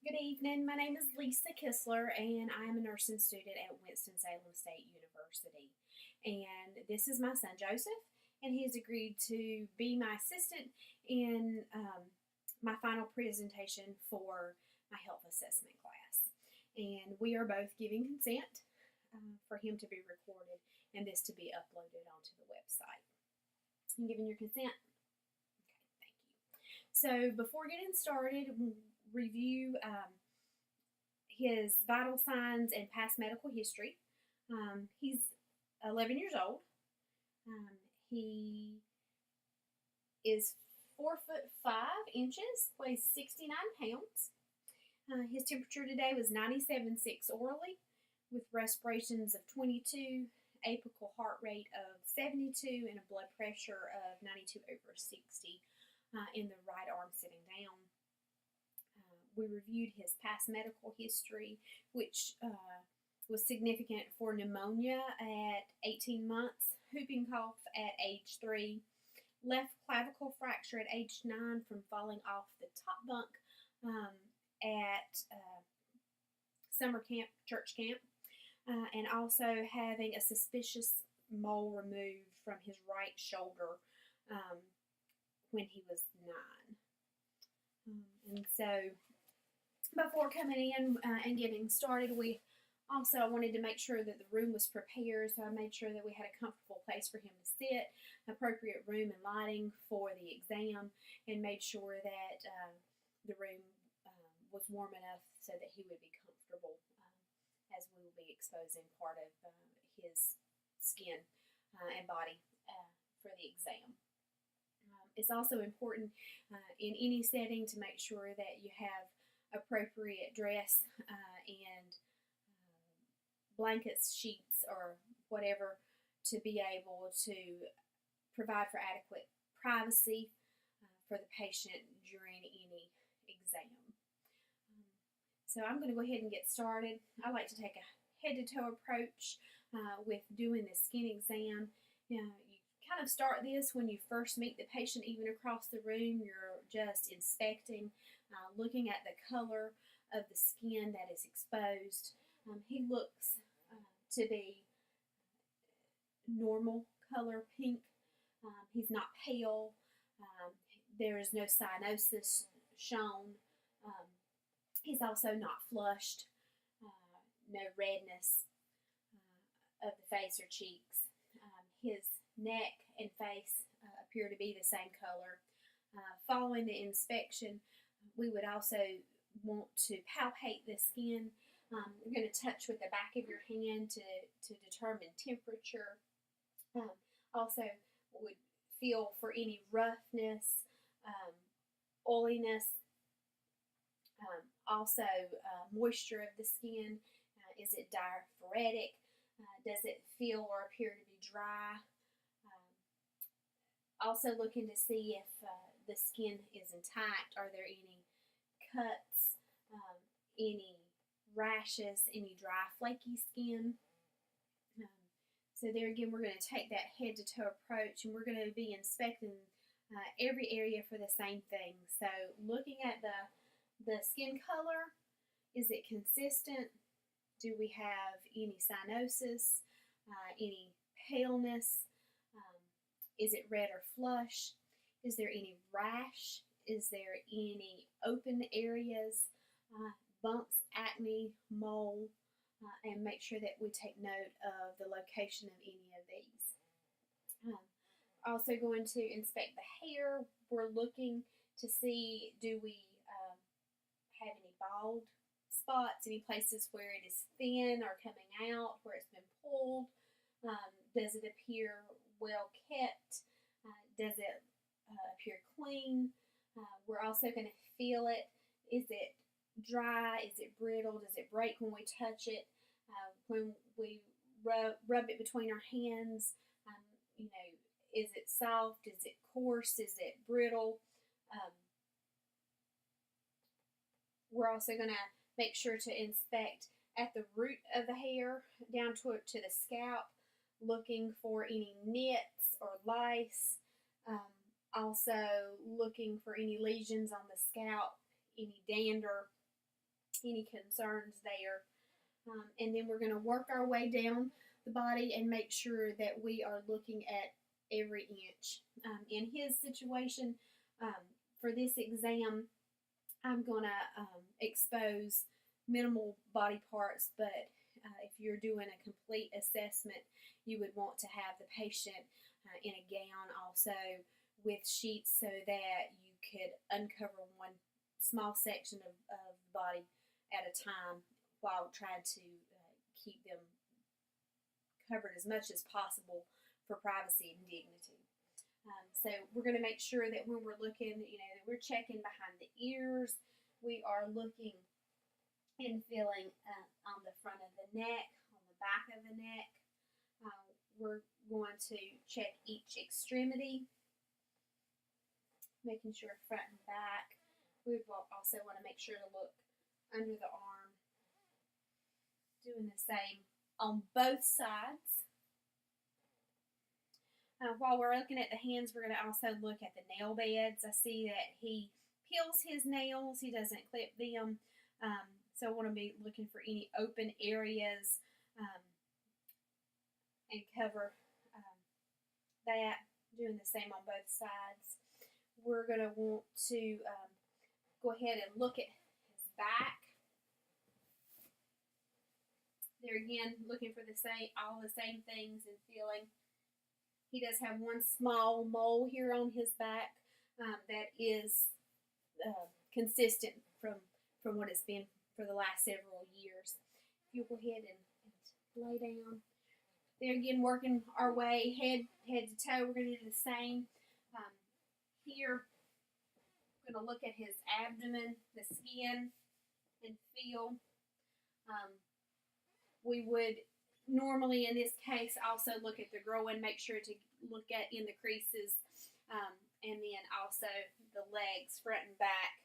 Good evening. My name is Lisa Kistler, and I am a nursing student at Winston-Salem State University. And this is my son Joseph, and he has agreed to be my assistant in my final presentation for my health assessment class. And we are both giving consent for him to be recorded and this to be uploaded onto the website. You giving your consent? Okay, thank you. So before getting started, review his vital signs and past medical history. He's 11 years old. He is 4'5", weighs 69 pounds. His temperature today was 97.6 orally, with respirations of 22, apical heart rate of 72, and a blood pressure of 92/60 in the right arm sitting down. We reviewed his past medical history, which was significant for pneumonia at 18 months, whooping cough at age 3, left clavicle fracture at age 9 from falling off the top bunk at summer camp, church camp, and also having a suspicious mole removed from his right shoulder when he was 9. And so before coming in and getting started, we also wanted to make sure that the room was prepared, so I made sure that we had a comfortable place for him to sit, appropriate room and lighting for the exam, and made sure that the room was warm enough so that he would be comfortable as we will be exposing part of his skin and body for the exam. It's also important in any setting to make sure that you have appropriate dress and blankets, sheets, or whatever to be able to provide for adequate privacy for the patient during any exam. So I'm going to go ahead and get started. I like to take a head-to-toe approach with doing the skin exam. You kind of start this when you first meet the patient, even across the room. You're just inspecting, looking at the color of the skin that is exposed. He looks to be normal color, pink. He's not pale. There is no cyanosis shown. He's also not flushed. No redness of the face or cheeks. His neck and face appear to be the same color. Following the inspection, we would also want to palpate the skin. You're going to touch with the back of your hand to determine temperature. Also would feel for any roughness, oiliness, also moisture of the skin. Is it diaphoretic? Does it feel or appear to be dry? Also looking to see if the skin is intact. Are there any cuts, any rashes, any dry, flaky skin? So there again, we're going to take that head-to-toe approach, and we're going to be inspecting every area for the same thing. So looking at the skin color, is it consistent? Do we have any cyanosis, any paleness? Is it red or flush? Is there any rash? Is there any open areas, bumps, acne, mole? And make sure that we take note of the location of any of these. Also going to inspect the hair. We're looking to see, do we have any bald spots, any places where it is thin or coming out, where it's been pulled? Does it appear well kept? Does it appear clean? We're also going to feel it. Is it dry? Is it brittle? Does it break when we touch it? When we rub it between our hands, is it soft? Is it coarse? Is it brittle? We're also going to make sure to inspect at the root of the hair down to the scalp, looking for any nits or lice. Also looking for any lesions on the scalp, any dander. any concerns there. And then we're going to work our way down the body and make sure that we are looking at every inch. In his situation, for this exam, I'm going to expose minimal body parts, but if you're doing a complete assessment, you would want to have the patient in a gown also with sheets so that you could uncover one small section of the body at a time while trying to keep them covered as much as possible for privacy and dignity. So we're going to make sure that when we're looking, that we're checking behind the ears. We are looking and feeling on the front of the neck, on the back of the neck. We're going to check each extremity, making sure front and back. We also want to make sure to look under the arm. Doing the same on both sides. While we're looking at the hands, we're going to also look at the nail beds. I see that he peels his nails. He doesn't clip them. So I want to be looking for any open areas and cover that. Doing the same on both sides. We're going to want to go ahead and look at his back. There again, looking for all the same things and feeling. He does have one small mole here on his back that is consistent from what it's been for the last several years. If you'll go ahead and lay down. There again, working our way head to toe. We're going to do the same here. We're going to look at his abdomen, the skin, and feel. We would normally, in this case, also look at the groin, make sure to look at in the creases, and then also the legs, front and back.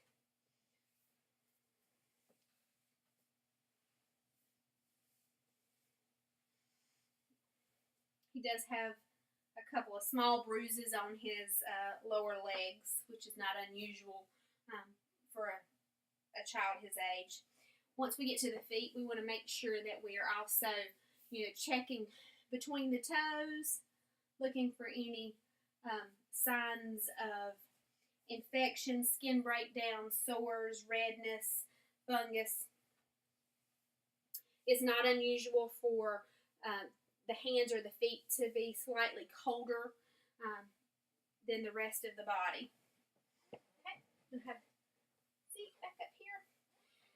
He does have a couple of small bruises on his lower legs, which is not unusual for a child his age. Once we get to the feet, we want to make sure that we are also, checking between the toes, looking for any signs of infection, skin breakdown, sores, redness, fungus. It's not unusual for the hands or the feet to be slightly colder than the rest of the body. Okay, we'll have seat back up here.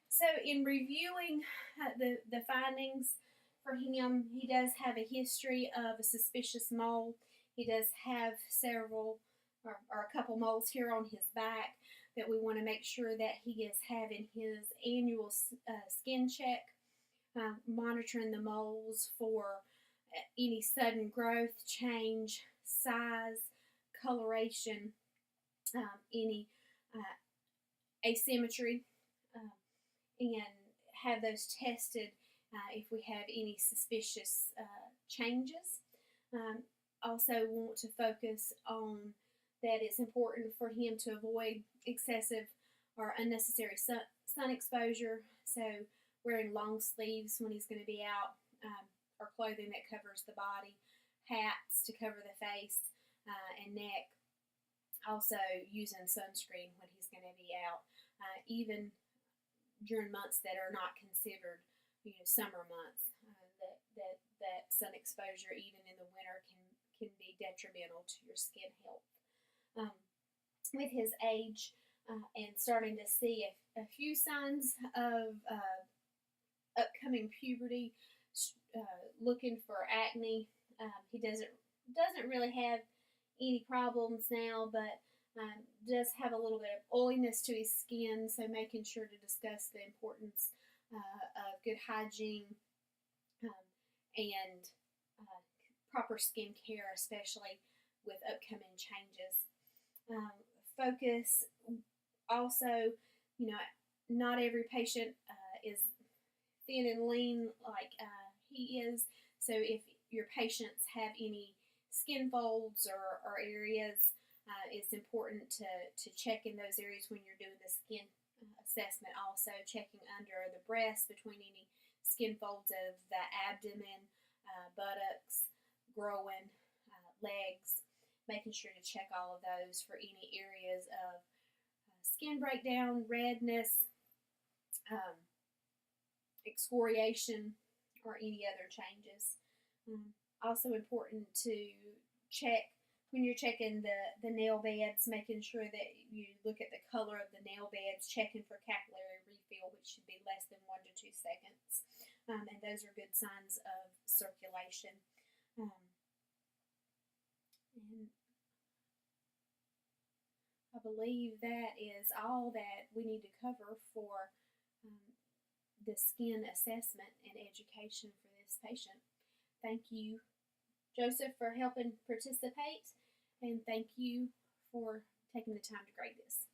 So in reviewing the findings for him, he does have a history of a suspicious mole. He does have several or a couple moles here on his back that we want to make sure that he is having his annual skin check, monitoring the moles for any sudden growth, change, size, coloration, any asymmetry, and have those tested if we have any suspicious changes. Also want to focus on that it's important for him to avoid excessive or unnecessary sun exposure, so wearing long sleeves when he's going to be out, or clothing that covers the body, hats to cover the face and neck, also using sunscreen when he's going to be out, even during months that are not considered summer months. That sun exposure, even in the winter, can be detrimental to your skin health. With his age and starting to see a few signs of upcoming puberty, looking for acne. He doesn't really have any problems now, but does have a little bit of oiliness to his skin, so making sure to discuss the importance of good hygiene and proper skin care, especially with upcoming changes. Focus also, not every patient is thin and lean like he is, so if your patients have any skin folds or areas, it's important to check in those areas when you're doing the skin assessment also, checking under the breast between any skin folds of the abdomen, buttocks, groin, legs, making sure to check all of those for any areas of skin breakdown, redness, excoriation, or any other changes. Also important to check when you're checking the nail beds, making sure that you look at the color of the nail beds, checking for capillary refill, which should be less than 1 to 2 seconds. And those are good signs of circulation. And I believe that is all that we need to cover for the skin assessment and education for this patient. Thank you, Joseph, for helping participate, and thank you for taking the time to grade this.